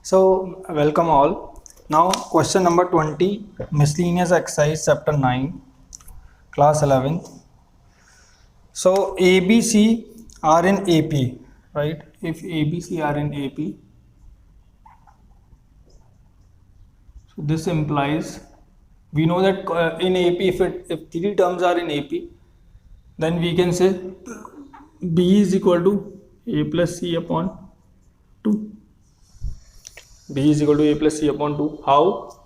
So, welcome all. Now, question number 20, miscellaneous exercise, chapter 9, class 11th. So, ABC are in AP, right? If ABC are in AP, so this implies we know that in AP, if three terms are in AP, then we can say B is equal to A plus C upon 2. B is equal to A plus C upon 2. How?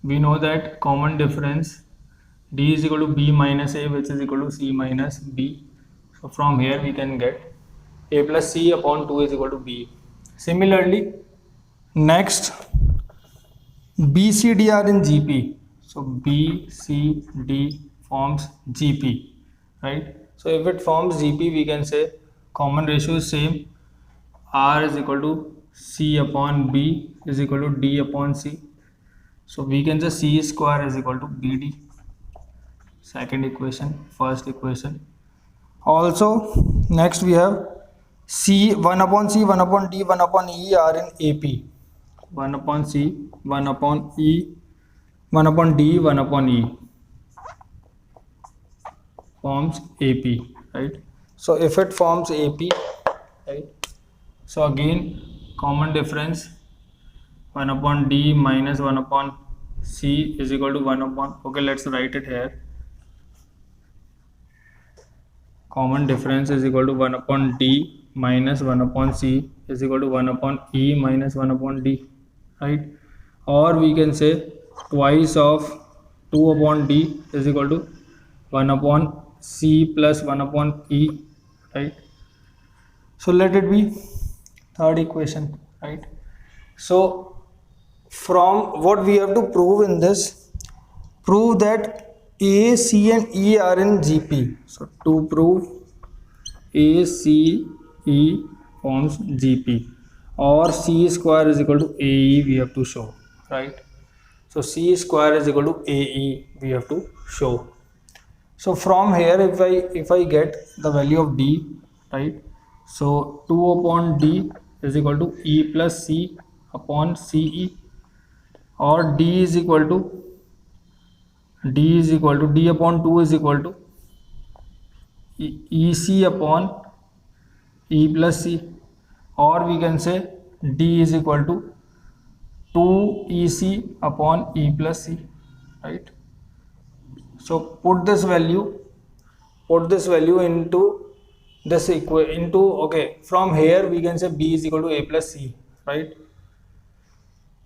We know that common difference D is equal to B minus A, which is equal to C minus B. So from here we can get A plus C upon 2 is equal to B. Similarly, next B, C, D are in GP. So B, C, D forms GP, right? So if it forms GP, we can say common ratio is same. R is equal to C upon B is equal to D upon C. So we can say C square is equal to BD. Second equation, first equation. Also, next we have C, 1 upon C, 1 upon D, 1 upon E are in AP. 1 upon C, 1 upon E, 1 upon D, 1 upon E forms AP, right? So if it forms AP, right? So again, common difference 1 upon D minus 1 upon C is equal to 1 upon, okay, let's write it here. Common difference is equal to 1 upon D minus 1 upon C is equal to 1 upon E minus 1 upon D, right? Or we can say twice of 2 upon D is equal to 1 upon C plus 1 upon E, right? So let it be third equation, right? So from what we have to prove in this, prove that A, C and E are in GP. So to prove A, C, E forms GP, or C square is equal to AE we have to show, right? So C square is equal to AE we have to show. So from here if I get the value of D, right? So 2 upon D is equal to E plus C upon CE, or D upon 2 is equal to EC upon E plus C, or we can say D is equal to 2 EC upon E plus C, right? So put this value into this okay, from here we can say B is equal to A plus C, right?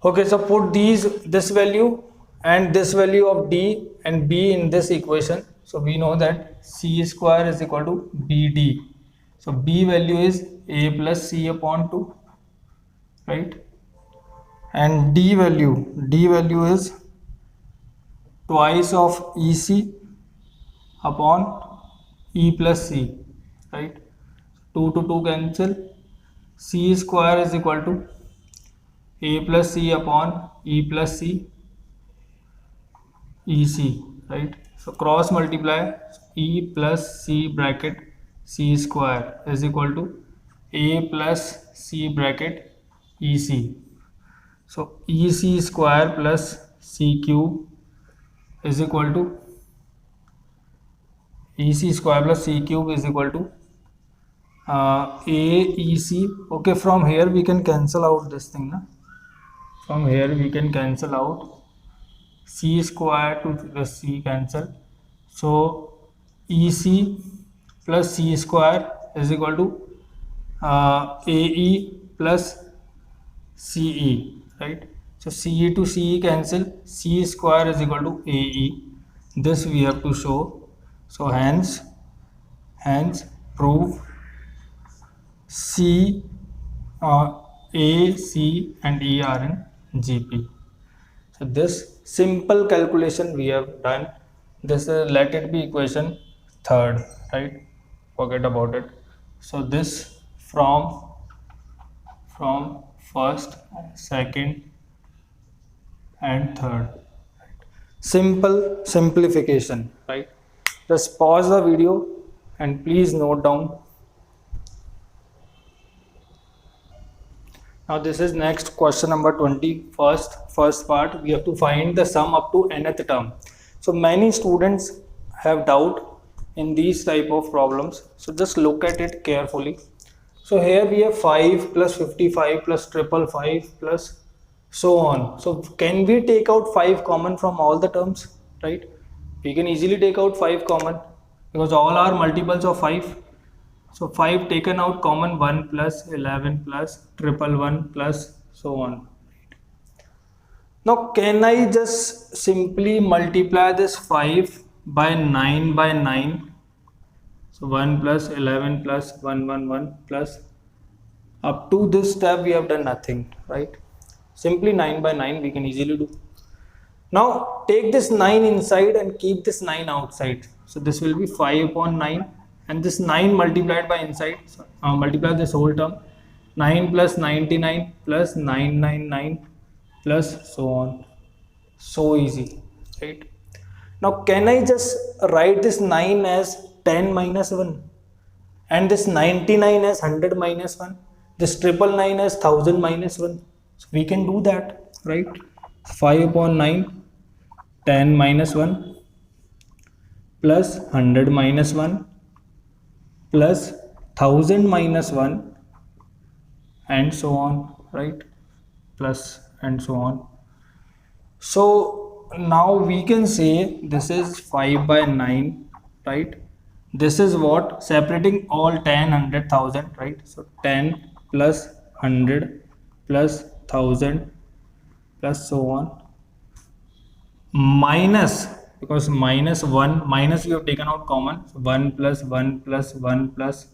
Okay, so put this value and this value of D and B in this equation. So we know that C square is equal to BD. So B value is A plus C upon 2, right? And D value is twice of EC upon E plus C, right? 2 to 2 cancel. C square is equal to A plus C upon E plus C EC, right? So cross multiply, E plus C bracket C square is equal to A plus C bracket EC. So EC square plus C cube is equal to EC square plus C cube is equal to AEC. Okay, from here we can cancel out this thing, na? From here we can cancel out C square to the C cancel. So EC plus C square is equal to AE plus CE, right? So CE to CE cancel, C square is equal to AE. This we have to show. So hence prove C, A, C and E are in GP. So this simple calculation we have done. This let it be equation third, right? Forget about it. So this from first, second and third. Simple simplification, right? Just pause the video and please note down. Now this is next question number 20. First part, we have to find the sum up to nth term. So many students have doubt in these type of problems. So just look at it carefully. So here we have 5 plus 55 plus 555 plus so on. So can we take out 5 common from all the terms, right? We can easily take out 5 common because all are multiples of 5. So 5 taken out common, 1 plus 11 plus 111 plus so on. Now can I just simply multiply this 5 by 9 by 9? So 1 plus 11 plus 111 plus, up to this step we have done nothing, right? Simply 9 by 9 we can easily do. Now take this 9 inside and keep this 9 outside. So this will be 5 upon 9 and this 9 multiplied by inside. So, multiply this whole term. 9 plus 99 plus 999 plus so on. So easy, right? Now can I just write this 9 as 10 minus 1 and this 99 as 100 minus 1, this 999 as 1000 minus 1? So we can do that, right? 5 upon 9, 10 minus 1 plus 100 minus 1 plus 1000 minus 1 and so on, right? Plus and so on. So now we can say this is 5 by 9, right? This is what? Separating all 10, 100, 1000, right? So 10 plus 100 plus 1000 plus so on, minus, because minus 1, minus we have taken out common, so 1 plus 1 plus 1 plus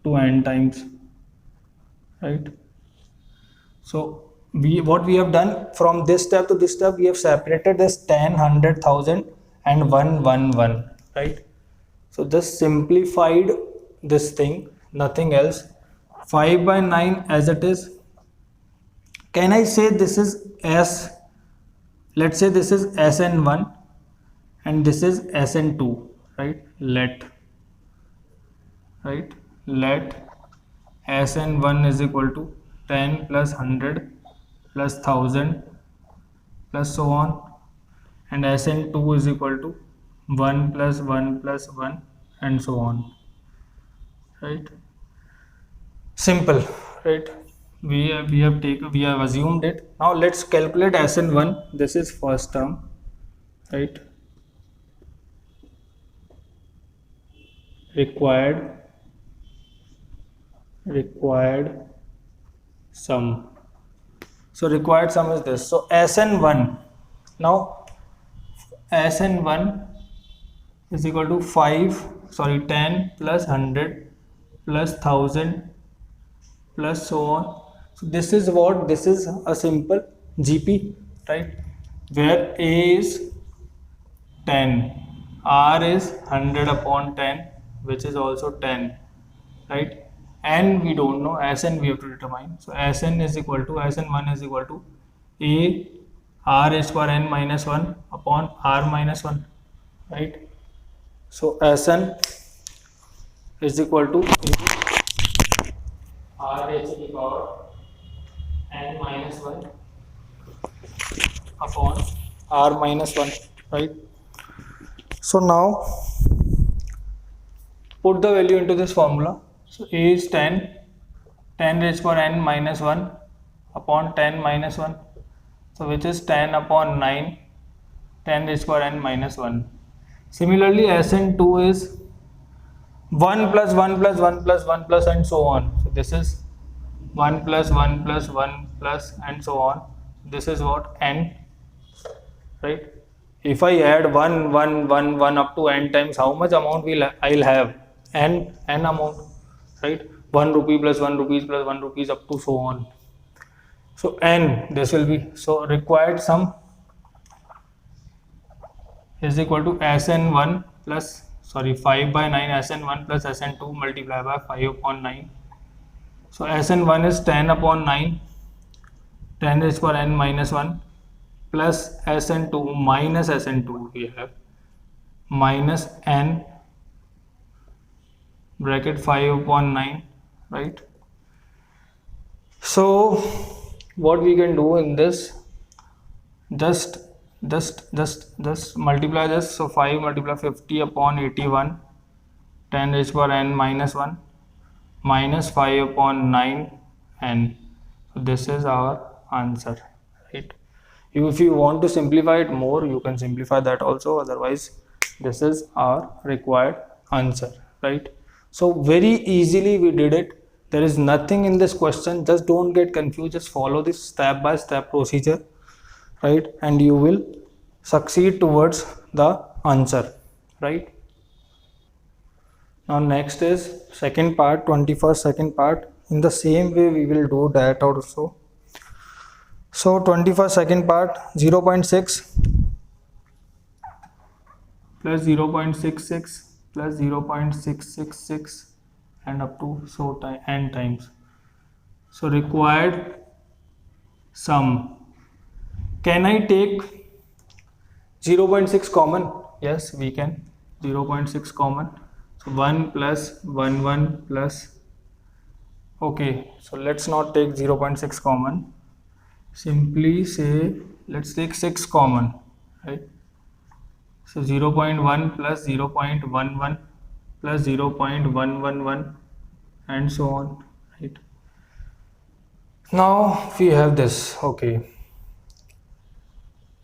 to n times, right? So what we have done from this step to this step, we have separated this 10, 100, 1000 and 1, 1, 1, right? So just simplified this thing, nothing else. 5 by 9 as it is. Can I say this is S? Let's say this is Sn1 and this is Sn2, right? Let Sn1 is equal to 10 plus 100 plus 1000 plus so on, and Sn2 is equal to 1 plus 1 plus 1 and so on, right? Simple, right? We have assumed it. Now let's calculate Sn1. This is first term, right? Required sum. So required sum is this. So Sn1. Now Sn1 is equal to 10 plus 100 plus 1000 plus so on. So this is what? This is a simple GP, right? Where A is 10, R is 100 upon 10, which is also 10, right? And we don't know, Sn we have to determine. So Sn is equal to, Sn1 is equal to A R h power n minus 1 upon R minus 1, right? So Sn is equal to R h to the power n minus 1 upon R minus 1, right? So now put the value into this formula. So A is 10 raised power n minus 1 upon 10 minus 1. So which is 10 upon 9, 10 raised power n minus 1. Similarly, Sn2 is 1 plus 1 plus 1 plus 1 plus and so on. So this is 1 plus 1 plus 1 plus and so on. This is what? N, right? If I add 1, 1, 1, 1 up to n times, how much amount I'll have? N amount, right? 1 rupee plus 1 rupees plus 1 rupees up to so on. So n, this will be, so required sum is equal to Sn1 plus, 5 by 9 Sn1 plus Sn2 multiplied by 5 upon 9. So Sn1 is 10 upon 9, 10 raised power n minus 1 plus Sn2 minus Sn2 we have minus n bracket 5 upon 9, right? So what we can do in this, just multiply this. So 5 multiply 50 upon 81, 10 raised power n minus 1 minus 5 upon 9 n. So this is our answer, right? If you want to simplify it more, you can simplify that also, otherwise this is our required answer, right? So very easily we did it. There is nothing in this question, just don't get confused, just follow this step by step procedure, right? And you will succeed towards the answer, right? Now next is second part, 21st second part. In the same way we will do that also. So 21st second part, 0.6 plus 0.66 plus 0.666 and up to so n times. So required sum. Can I take 0.6 common? Yes, we can. 0.6 common. So 1 plus 1 1 plus, okay, so let's not take 0.6 common. Simply say let's take 6 common, right? So 0.1 plus 0.11 plus 0.111 and so on, right? Now we have this, okay.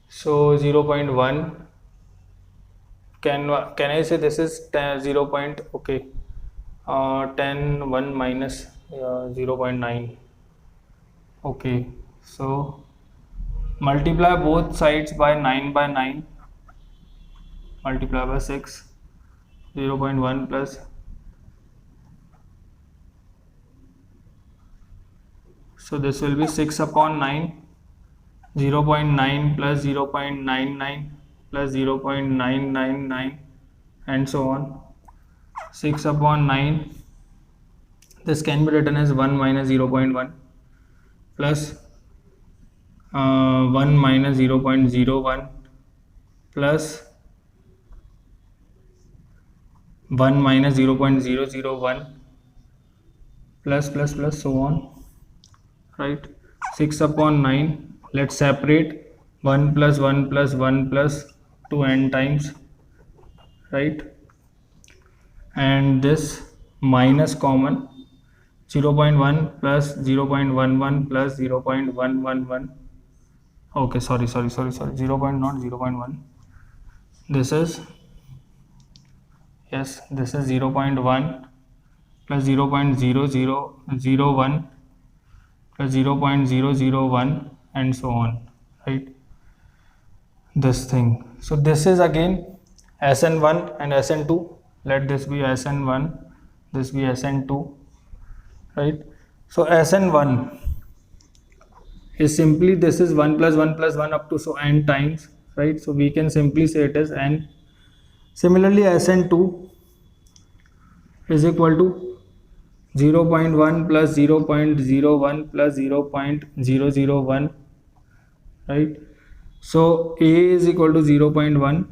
So 0.1, can I say this is 0. Okay, 10 1 minus 0.9. okay, so multiply both sides by 9 by 9, multiply by 6, 0.1 plus, so this will be 6 upon 9, 0.9 plus 0.99 plus 0.999 and so on. 6 upon 9, this can be written as 1 minus 0.1 plus 1 minus 0.01 plus 1 minus 0.001 plus so on, right? 6 upon 9, let's separate 1 plus 1 plus 1 plus 2 n times, right? And this minus common, 0.1 plus 0.11 plus 0.111, okay, sorry 0.1, this is, yes, this is 0.1 plus 0.0001 plus 0.001 and so on, right? This thing. So this is again Sn1 and Sn2. Let this be Sn1, this be Sn2, right? So Sn1 is simply, this is 1 plus 1 plus 1 up to so n times, right? So we can simply say it as n. Similarly Sn2 is equal to 0.1 plus 0.01 plus 0.001, right? So A is equal to 0.1,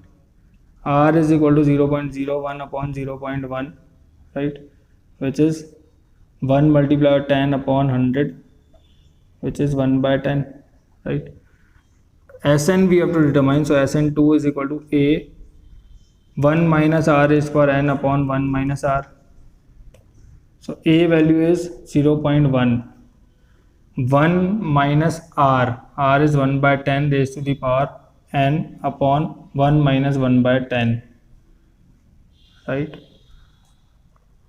R is equal to 0.01 upon 0.1, right? Which is 1 multiplied 10 upon 100, which is 1 by 10, right? Sn we have to determine, so Sn2 is equal to A 1 minus R is for n upon 1 minus R. So A value is 0.1. 1 minus R. R is 1 by 10 raised to the power n upon 1 minus 1 by 10. Right?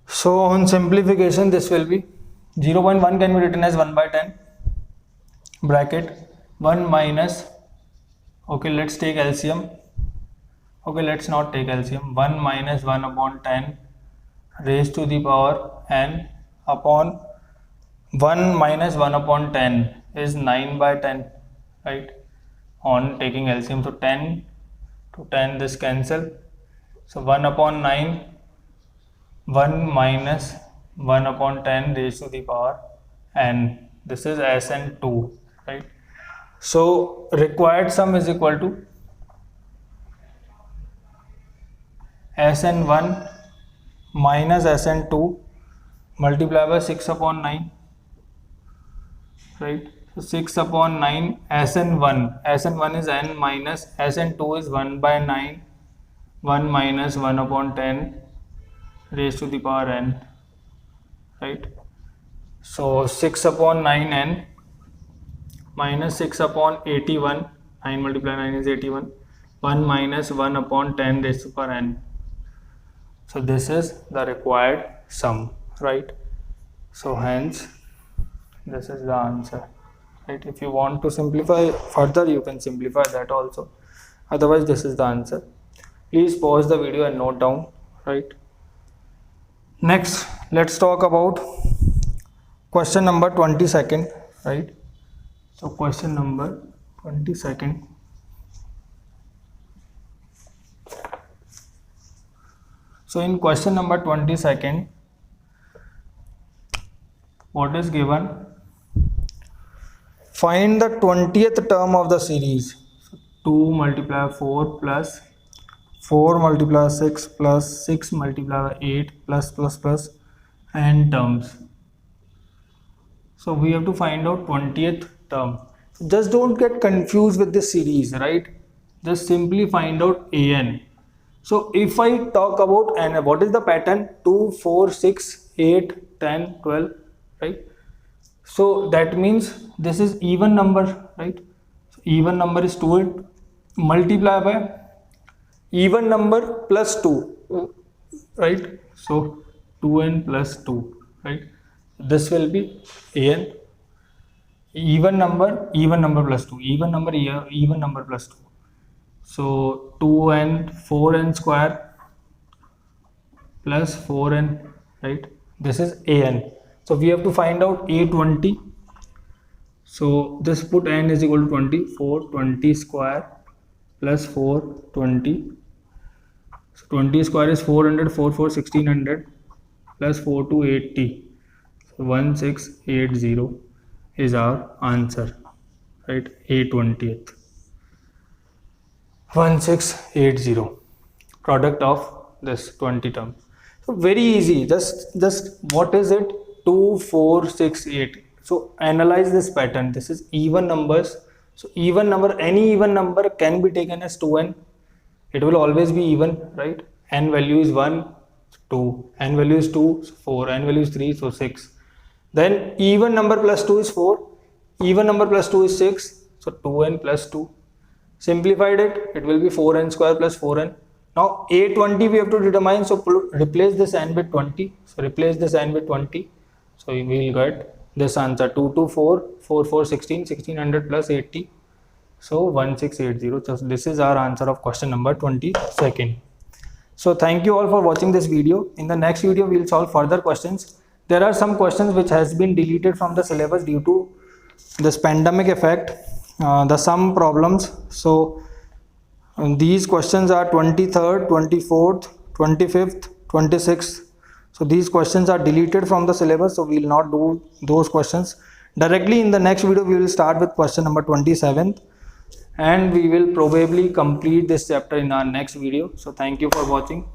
So on simplification, this will be 0.1 can be written as 1 by 10 bracket 1 minus, okay, let's take LCM. Okay, let's not take LCM. 1 minus 1 upon 10 raised to the power n upon 1 minus 1 upon 10 is 9 by 10, right? On taking LCM, so 10 to 10 this cancel. So 1 upon 9, 1 minus 1 upon 10 raised to the power n. This is Sn2, right? So required sum is equal to Sn1 minus Sn2 multiplied by 6 upon 9 right? So 6 upon 9 Sn1. Sn1 is n minus Sn2 is 1 by 9, 1 minus 1 upon 10 raised to the power n, right? So 6 upon 9n minus 6 upon 81, 9 multiplied 9 is 81, 1 minus 1 upon 10 raised to the power n. So this is the required sum, right? So hence this is the answer, right? If you want to simplify further, you can simplify that also. Otherwise, this is the answer. Please pause the video and note down, right? Next, let's talk about question number 22nd, right? So question number 22nd. So in question number 22nd, what is given? Find the 20th term of the series. So 2 multiplied 4 plus 4 multiplied 6 plus 6 multiplied 8 plus n terms. So we have to find out 20th term. Just don't get confused with this series, right? Just simply find out an. So if I talk about n, what is the pattern? 2, 4, 6, 8, 10, 12, right? So that means this is even number, right? So even number is 2, multiply by even number plus 2, right? So 2n plus 2, right? This will be an. Even number plus 2, even number plus 2. So 2n, 4n square plus 4n, right? This is an. So we have to find out a20. So this put n is equal to 20, 420 square plus 420. So 20 square is 400, 4 4 1600 plus 4 to 80. So 1680 is our answer, right? a20th. 1680 product of this 20 term. So very easy. Just what is it? 2, 4, 6, 8. So analyze this pattern. This is even numbers. So even number, any even number can be taken as 2n. It will always be even, right? N value is 1, 2. N value is 2, so 4. N value is 3, so 6. Then even number plus 2 is 4. Even number plus 2 is 6. So 2n plus 2. Simplified it, it will be 4n square plus 4n. Now a20 we have to determine, so replace this n with 20. So replace this n with 20. So we will get this answer 2 to 4, 4 4 16, 1600 plus 80. So 1680. So this is our answer of question number 22nd. So thank you all for watching this video. In the next video we will solve further questions. There are some questions which has been deleted from the syllabus due to this pandemic effect, the sum problems. So these questions are 23rd, 24th, 25th, 26th. So these questions are deleted from the syllabus, so we will not do those questions. Directly in the next video we will start with question number 27th, and we will probably complete this chapter in our next video. So thank you for watching.